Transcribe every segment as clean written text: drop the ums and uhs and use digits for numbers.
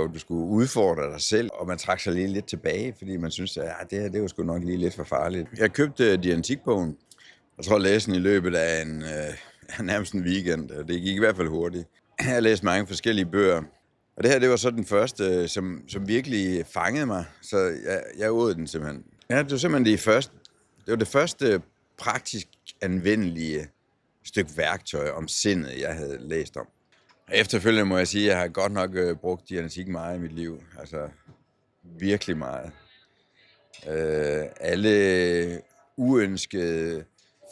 Du skulle udfordre dig selv, og man trak sig lige lidt tilbage, fordi man synes, at det her det var sgu nok lige lidt for farligt. Jeg købte De Antikbogen. Jeg tror, jeg læste den i løbet af nærmest en weekend. Det gik i hvert fald hurtigt. Jeg har læst mange forskellige bøger. Og det her, det var så den første, som virkelig fangede mig. Så jeg åd den simpelthen. Ja, det var simpelthen det første praktisk anvendelige stykke værktøj om sindet, jeg havde læst om. Efterfølgende må jeg sige, at jeg har godt nok brugt diagnostik meget i mit liv. Altså virkelig meget. Alle uønskede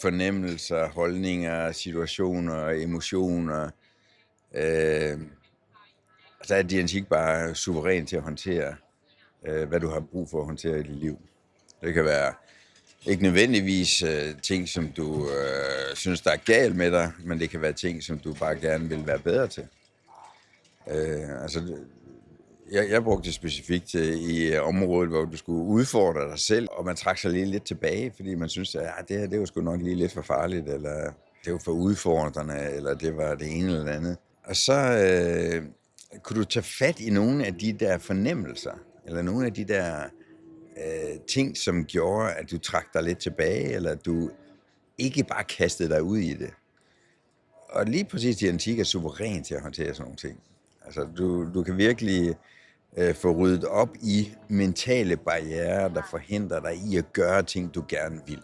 fornemmelser, holdninger, situationer, emotioner. Så er diagnostik bare suveræn til at håndtere, hvad du har brug for at håndtere i dit liv. Det kan være ikke nødvendigvis ting, som du synes, der er galt med dig, men det kan være ting, som du bare gerne vil være bedre til. Jeg brugte det specifikt i området, hvor du skulle udfordre dig selv, og man trak sig lige lidt tilbage, fordi man synes, at det her det var sgu nok lige lidt for farligt, eller det var for udfordrende, eller det var det ene eller andet. Og så kunne du tage fat i nogle af de der fornemmelser, eller nogle af de der ting, som gjorde, at du trak dig lidt tilbage, eller at du ikke bare kastede dig ud i det. Og lige præcis diagnostik er suveræn til at håndtere sådan nogle ting. Altså, du kan virkelig få ryddet op i mentale barrierer, der forhindrer dig i at gøre ting, du gerne vil.